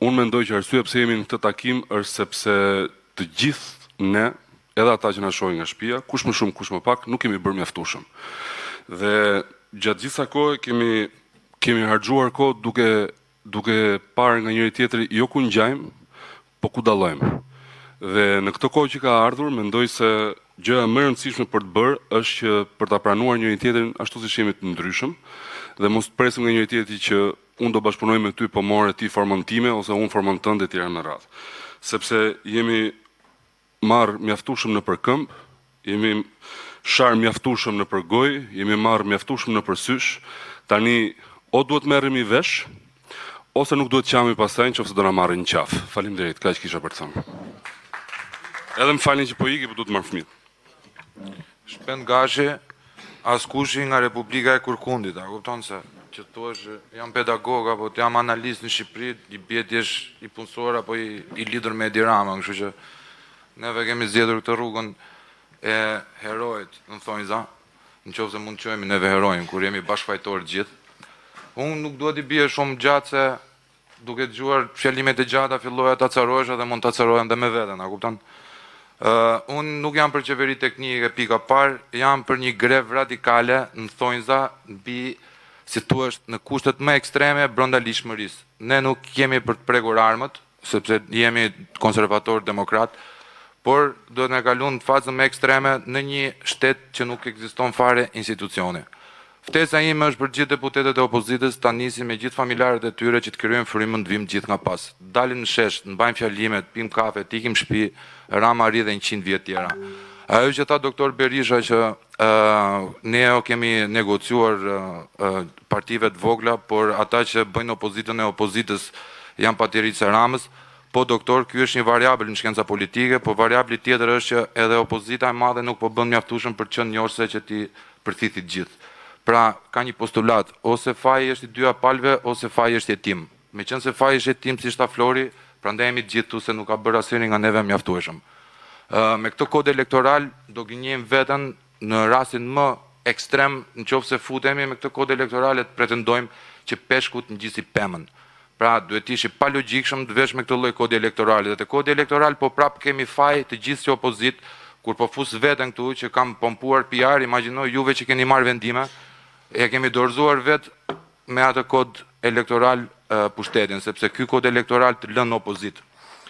Unë mendoj që arsyeja pse jemi në këtë takim është sepse të gjithë ne, edhe ata që na shohin nga shtëpia, kush më shumë, kush më pak, nuk kemi bërë mjaftueshëm. Dhe gjatë gjithë kësaj kohe kemi harxuar kohë duke parë nga njëri tjetri jo ku ngjajmë, po ku dallojmë. Dhe në këtë kohë që ka ardhur, mendoj se gjëja më e rëndësishme për të bërë është që për ta pranuar njëri tjetrin ashtu siç jemi të ndryshëm dhe mos të presim nga njëri tjetri që unë do bashkëpunoj me ty, po more ti formën time ose unë formën tënde etj. Me radhë. Sepse jemi marrë mjaftueshëm në përkëmb, jemi sharë mjaftueshëm në përgojë, jemi marrë mjaftueshëm në përsysh. Tani o duhet merremi vesh, ose nuk duhet qami pastaj nëse do na marrin në qafë. Faleminderit, kaq kisha për të thënë. Edhe më falni që po iki, po duhet të marr fëmijët. Shpend Gashi, askushi nga Republika e Kurkundit, a kupton se që thuash jam pedagog apo jam analist në Shqipëri, i bie ti i punësor apo i lidhur me Edi Rama, kështu që neve kemi zgjedhur këtë rrugën e herojit, në thonjza, nëse mund të quhemi neve herojin kur jemi bashkëfajtor gjithë. Unë nuk duhet i bie shumë gjatë se duke dëgjuar fjalimet e gjata filloja ta carohesh dhe mund ta carohem edhe me veten, a kupton? Unë nuk jam për qeveri teknike pika parë, jam për një grevë radikale në thonjza mbi si thuash në kushtet më ekstreme brenda ligjshmërisë. Ne nuk kemi për të prekur armët, sepse jemi konservator demokrat, por duhet në kalun në fazën më ekstreme në një shtet që nuk ekziston fare institucioni. Ftesa ime është për gjithë deputetët e opozitës ta nisin me gjithë familjarët e tyre që të krijojnë frymën të vim gjithë nga pas. Dalin në shesh, të mbajnë fjalimet, pim kafe, të ikim shtëpi, Rama arri dhe 100 vjet tjera. Ajo që tha doktor Berisha që ne kemi negociuar partive të vogla, por ata që bëjnë opozitën e opozitës janë patjetërisht e Ramës. Po doktor, ky është një variabël në shkenca politike, po variabli tjetër është që edhe opozita e madhe nuk po bën mjaftueshëm për të qenë njohëse që ti përthithit gjithë. Pra, ka një postulat, ose faji është i dyja palve, ose faji është jetim. Meqense faji është jetim si shta Flori, prandaj jemi të gjithë se nuk ka bërë asnjëri nga neve mjaftueshëm. Me këtë kod elektoral do gënjejmë veten në rastin më ekstrem, nëse futemi me këtë kod elektoral të pretendojmë që peshkut ngjisi pemën. Pra, duhet të ishi pa logjikshëm të vesh me këtë lloj kodi elektorali. Dhe te kodi elektoral po prap kemi faj të gjithë si opozit, kur po fus veten këtu që kam pompuar PR, imagjinoj juve që keni marrë vendime, e kemi dorëzuar vet me atë kod elektoral pushtetin, sepse ky kod elektoral të lën opozit.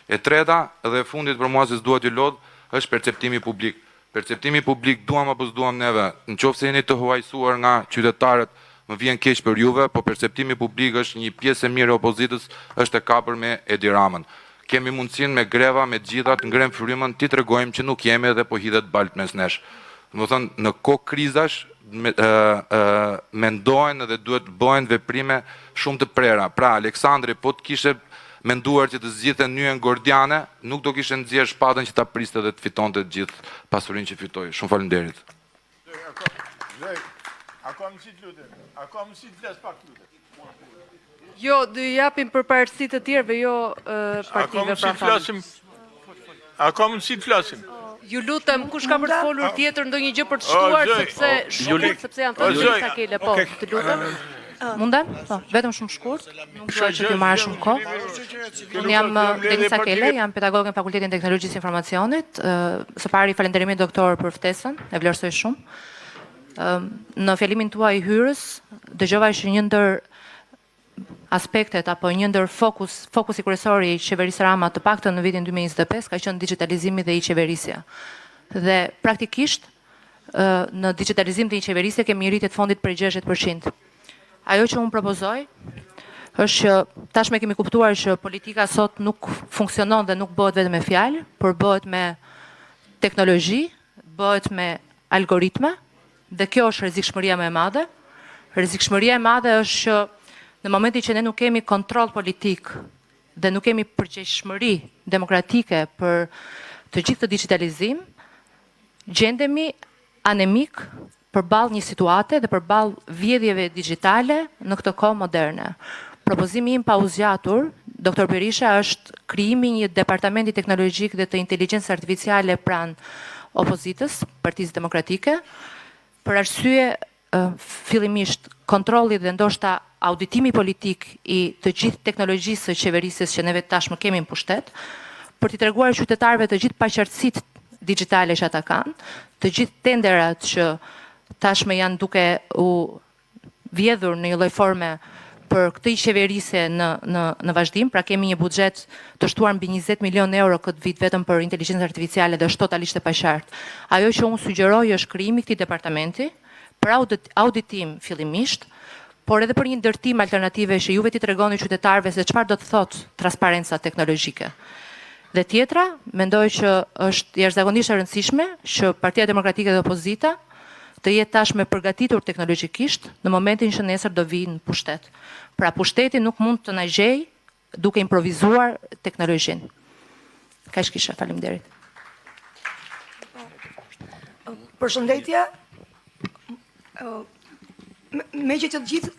E treta dhe e fundit për mua se s'dua t'ju lodh, është perceptimi publik. Perceptimi publik duam apo s'duam neve, nëse jeni të huajsuar nga qytetarët, më vjen keq për juve, po perceptimi publik është një pjesë e mirë e opozitës, është e kapur me Edi Ramën. Kemi mundësinë me greva, me gjitha të ngrem frymën, ti tregojmë që nuk jemi dhe po hidhet balt mes nesh. Do thënë, në kohë krizash mendohen dhe duhet bëhen veprime shumë të prera. Pra, Aleksandri, po të kishe menduar që të zgjidhte Nyen Gordiane, nuk do kishe nxjerrë shpatën që ta priste dhe të fitonte të gjithë pasurinë që fitoi. Shumë faleminderit. Jo, do i japim për parësi të tjerëve, jo partive pra famë. A ka mundësi të flasim? Ju lutem, kush ka për të folur tjetër ndonjë gjë për të shtuar, sepse janë të lista kele, po, të lutem. Mundem? Po, vetëm shumë shkurt, nuk dua që t'ju marrë shumë kohë. Unë jam Denisa Kele, jam pedagogë në Fakultetin e Teknologjisë Informacionit. Së pari falënderimi doktor për ftesën, e vlerësoj shumë. Në fjalimin tuaj hyrës, dëgjova që një ndër aspektet apo një ndër fokusi kryesor i qeverisë Rama të paktën në vitin 2025 ka qenë digitalizimi dhe i-qeverisja. Dhe praktikisht në digitalizim dhe i-qeverisje kemi rritje të fondit për 60%. Ajo që unë propozoj është që tashme kemi kuptuar që politika sot nuk funksionon dhe nuk bëhet vetëm me fjalë, por bëhet me teknologji, bëhet me algoritme, dhe kjo është rrezikshmëria më e madhe. Rrezikshmëria e madhe është që në momentin që ne nuk kemi kontroll politik dhe nuk kemi përgjegjësish demokratike për të gjithë të digitalizim, gjendemi anemik përballë një situate dhe përballë vjedhjeve digjitale në këtë kohë moderne. Propozimi im pa u zgjatur, doktor Berisha, është krijimi një departamenti teknologjik dhe të inteligjencës artificiale pranë opozitës, Partisë Demokratike, për arsye fillimisht kontrolli dhe ndoshta auditimi politik i të gjithë teknologjisë së qeverisjes që neve tashmë kemi në pushtet, për t'i treguar qytetarëve të gjithë paqartësitë digjitale që ata kanë, të gjithë tenderat që tashmë janë duke u vjedhur në një lloj forme për këtë qeverisje në vazhdim, pra kemi një buxhet të shtuar mbi 20 milion euro këtë vit vetëm për inteligjencën artificiale dhe është totalisht e paqartë. Ajo që unë sugjeroj është krijimi i këtij departamenti për auditim fillimisht, por edhe për një ndërtim alternative që juve t'i tregoni qytetarëve se çfarë do të thotë transparenca teknologjike. Dhe tjetra, mendoj që është jashtëzakonisht e rëndësishme që Partia Demokratike dhe Opozita të jetë tashmë përgatitur teknologjikisht në momentin që nesër do vinë në pushtet. Pra pushteti nuk mund të na gjejë duke improvizuar teknologjinë. Kaq kisha, faleminderit. Përshëndetje. Me që të gjithë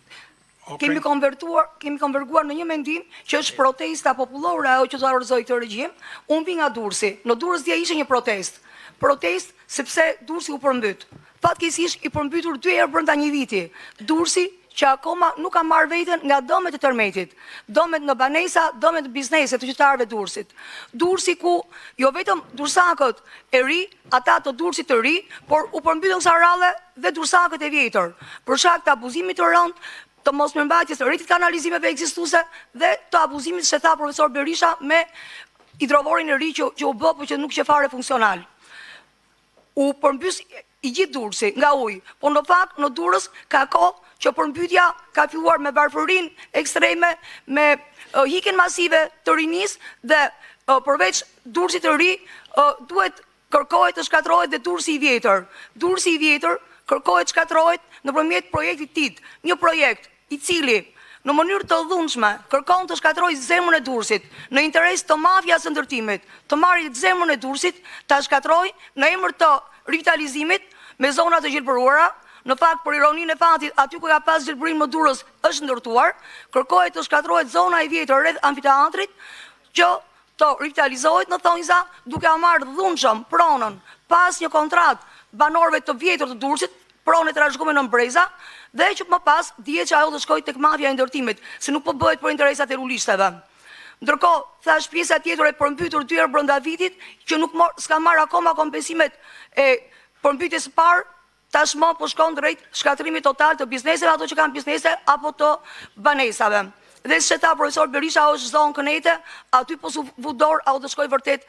kemi konverguar në një mendim që është protesta popullore ajo që zorëzoi këtë regjim. Unë vi nga Durrësi. Në Durrës dia ishte një protestë. Protestë sepse Durrësi u përmbyt. Fatkeqësisht i përmbytur 2 herë brenda një viti. Durrësi që akoma nuk ka marrë veten nga domet e tërmetit. Domet në banesa, domet në biznese të qytetarëve Durrësit. Durrësi ku jo vetëm durrsakët e ri, ata të Durrësit të ri, por u përmbytën kësaj rradhe dhe durrsakët e vjetër. Për shkak të abuzimit të rënd, të mosmirëmbajtjes së rritit kanalizimeve ekzistuese dhe të abuzimit që tha profesor Berisha me hidrovorin e ri që u bë, por që nuk është fare funksional. U përmbys i gjithë Durrësi nga ujë, por në fakt në Durrës ka kohë që përmbytja ka filluar me varfërinë ekstreme, me hikjen masive të rinisë dhe përveç Durrësit të ri duhet kërkohet të shkatërrohet dhe Durrësi i vjetër. Durrësi i vjetër kërkohet të shkatërrohet nëpërmjet projektit TIT, një projekt i cili në mënyrë të dhunshme kërkon të shkatërrojë zemrën e Durrësit në interes të mafias së ndërtimit, të marrë zemrën e Durrësit, ta shkatërrojë në emër të rivitalizimit me zona të gjelbëruara. Në fakt, për ironinë e fatit, aty ku ka pas gjelbërim më Durrës është ndërtuar, kërkohet të shkatërrohet zona e vjetër rreth amfiteatrit, që të rivitalizohet në thonjza, duke marrë dhunshëm pronën pas një kontratë banorëve të vjetër të Durrësit, pronë të trashëguar në Breza, dhe që më pas dihet që ajo do shkojë tek mafia e ndërtimit, se nuk po bëhet për interesat e rulishteve. Ndërkohë, thash pjesa tjetër e përmbytur 2 herë brenda vitit, që nuk s'ka marrë akoma kompensimet e përmbytjes së parë, tashmë po shkon drejt shkatërimit total të bizneseve, ato që kanë biznese apo të banesave. Dhe si tha profesor Berisha, është zonë kënete, aty po su vudor, apo do shkojë vërtet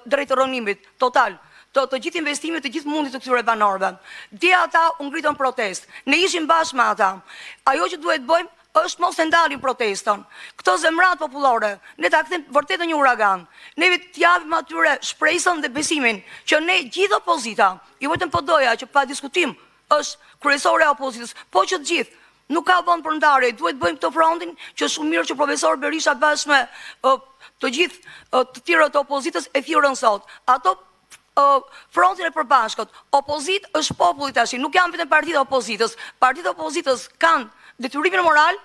drejt rënimit total. Të gjithë investimit, të gjithë mundit të këtyre banorëve. Dje ata u ngritën protestë. Ne ishim bashkë me ata. Ajo që duhet bëjmë është mos të ndalim protestën. Këto zemrat popullore, ne ta kthejmë vërtet në një uragan. Ne t'japim atyre shpresën dhe besimin që ne gjithë opozita, jo vetëm PD-ja që pa diskutim është kryesore e opozitës, po që të gjithë nuk ka vend për ndarje, duhet bëjmë këtë frontin që shumë mirë që profesor Berisha bashkë me të gjithë të tjerët të opozitës e thirrën sot. Ato frontin e përbashkët. Opozit është populli tash, nuk janë vetëm partitë e opozitës. Partitë e opozitës kanë detyrimin moral